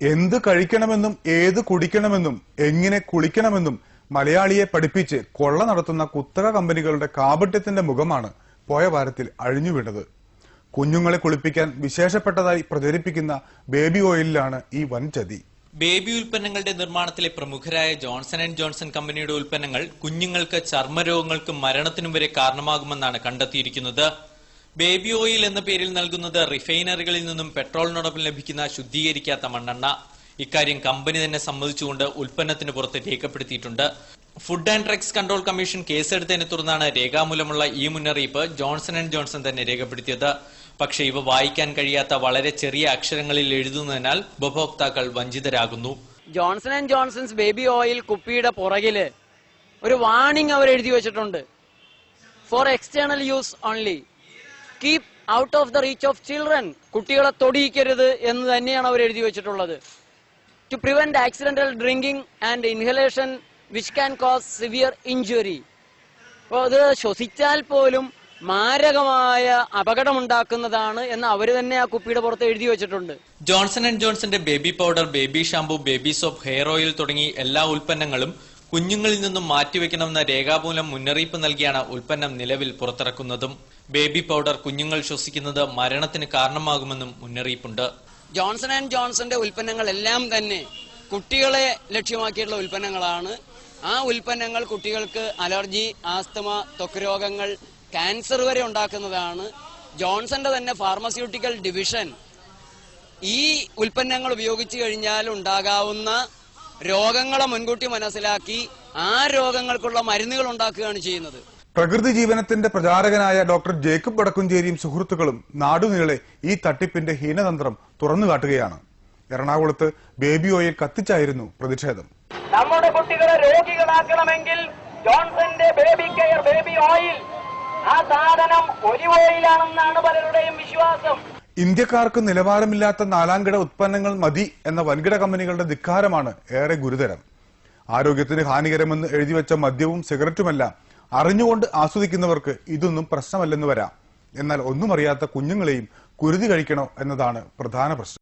എന്ത് കഴിക്കണമെന്നും ഏത് കുടിക്കണമെന്നും എങ്ങനെ കുളിക്കണമെന്നും മലയാളിയെ പഠിപ്പിച്ച് കൊള്ള നടത്തുന്ന കുത്തക കമ്പനികളുടെ കാപട്യത്തിന്റെ മുഖമാണ് പോയ വാരത്തിൽ അഴിഞ്ഞുവീണത്. കുഞ്ഞുങ്ങളെ കുളിപ്പിക്കാൻ വിശേഷപ്പെട്ടതായി പ്രചരിപ്പിക്കുന്ന ബേബി ഓയിലിലാണ് ഈ വൻ ചതി. ബേബി ഉൽപ്പന്നങ്ങളുടെ നിർമ്മാണത്തിലെ പ്രമുഖരായ ജോൺസൺ ആൻഡ് ജോൺസൺ കമ്പനിയുടെ ഉൽപ്പന്നങ്ങൾ കുഞ്ഞുങ്ങൾക്ക് ചർമ്മരോഗങ്ങൾക്കും മരണത്തിനും വരെ കാരണമാകുമെന്നാണ് കണ്ടെത്തിയിരിക്കുന്നത്. ബേബി ഓയിൽ എന്ന പേരിൽ നൽകുന്നത് റിഫൈനറികളിൽ നിന്നും പെട്രോളിനോടൊപ്പം ലഭിക്കുന്ന ശുദ്ധീകരിക്കാത്ത മണ്ണെണ്ണ. ഇക്കാര്യം കമ്പനി തന്നെ സമ്മതിച്ചുകൊണ്ട് ഉൽപ്പന്നത്തിന് പുറത്ത് രേഖപ്പെടുത്തിയിട്ടുണ്ട്. Food and drugs control commission കേസെടുത്തതിനെ തുടർന്നാണ് രേഖാമൂലമുള്ള ഈ മുന്നറിയിപ്പ് ജോൺസൺ ആൻഡ് ജോൺസൺ തന്നെ രേഖപ്പെടുത്തിയത്. പക്ഷേ ഇവ വായിക്കാൻ കഴിയാത്ത വളരെ ചെറിയ അക്ഷരങ്ങളിൽ എഴുതുന്നതിനാൽ ഉപഭോക്താക്കൾ വഞ്ചിതരാകുന്നു. Johnson and Johnson's baby oil കുപ്പിയുടെ പുറകില് ഒരു വാർണിംഗ് അവർ എഴുതി വെച്ചിട്ടുണ്ട്. For external use only, keep out of the reach of children. കുട്ടികളെ തൊടിയിക്കരുത് എന്ന് തന്നെയാണ് അവർ എഴുതി വെച്ചിട്ടുള്ളത്. To prevent accidental drinking and inhalation which can cause severe injury. അപ്പോൾ അത് ശ്വസിച്ചാൽ പോലും മാരകമായ അപകടമുണ്ടാക്കുന്നതാണ് എന്ന് അവര് തന്നെ ആ കുപ്പിയുടെ പുറത്ത് എഴുതി വെച്ചിട്ടുണ്ട്. ജോൺസൺ ആൻഡ് ജോൺസന്റെ baby powder, baby shampoo, baby soap, hair oil തുടങ്ങി എല്ലാ ഉൽപ്പന്നങ്ങളും കുഞ്ഞുങ്ങളിൽ നിന്നും മാറ്റിവെക്കണമെന്ന രേഖാമൂലം മുന്നറിയിപ്പ് നൽകിയാണ് ഉൽപ്പന്നം നിലവിൽ പുറത്തിറക്കുന്നതും. ബേബി പൗഡർ കുഞ്ഞുങ്ങൾ ശ്വസിക്കുന്നത് മരണത്തിന് കാരണമാകുമെന്നും മുന്നറിയിപ്പുണ്ട്. ജോൺസൺ ആൻഡ് ജോൺസന്റെ ഉൽപ്പന്നങ്ങൾ എല്ലാം തന്നെ കുട്ടികളെ ലക്ഷ്യമാക്കിയിട്ടുള്ള ഉൽപ്പന്നങ്ങളാണ്. ആ ഉൽപ്പന്നങ്ങൾ കുട്ടികൾക്ക് അലർജി, ആസ്തമ, ത്വക്ക് രോഗങ്ങൾ, ക്യാൻസർ വരെ ഉണ്ടാക്കുന്നതാണ്. ജോൺസന്റെ തന്നെ ഫാർമസ്യൂട്ടിക്കൽ ഡിവിഷൻ ഈ ഉൽപ്പന്നങ്ങൾ ഉപയോഗിച്ചു കഴിഞ്ഞാൽ ഉണ്ടാകാവുന്ന രോഗങ്ങളെ മുൻകൂട്ടി മനസ്സിലാക്കി ആ രോഗങ്ങൾക്കുള്ള മരുന്നുകൾ ഉണ്ടാക്കുകയാണ് ചെയ്യുന്നത്. പ്രകൃതി ജീവനത്തിന്റെ പ്രചാരകനായ ഡോക്ടർ ജേക്കബ് വടക്കുംചേരിയും സുഹൃത്തുക്കളും നാടുനീളെ ഈ തട്ടിപ്പിന്റെ ഹീനതന്ത്രം തുറന്നുകാട്ടുകയാണ്. എറണാകുളത്ത് ബേബി ഓയിൽ കത്തിച്ചായിരുന്നു പ്രതിഷേധം. നമ്മുടെ കുട്ടികളെ രോഗികളാക്കണമെങ്കിൽ ജോൺസന്റെ ബേബി കെയർ ബേബി ഓയിൽ, ആ സാധനം ഒലിവ് ഓയിലാണെന്നാണ് പലരുടെയും വിശ്വാസം. ഇന്ത്യക്കാർക്ക് നിലവാരമില്ലാത്ത നാലാംകിട ഉത്പന്നങ്ങൾ മതി എന്ന വൻകിട കമ്പനികളുടെ ധിക്കാരമാണ് ഏറെ ഗുരുതരം. ആരോഗ്യത്തിന് ഹാനികരമെന്ന് എഴുതിവെച്ച മദ്യവും സിഗരറ്റുമെല്ലാം അറിഞ്ഞുകൊണ്ട് ആസ്വദിക്കുന്നവർക്ക് ഇതൊന്നും പ്രശ്നമല്ലെന്ന് വരാം. എന്നാൽ ഒന്നും അറിയാത്ത കുഞ്ഞുങ്ങളെയും കുരുതി കഴിക്കണോ എന്നതാണ് പ്രധാന പ്രശ്നം.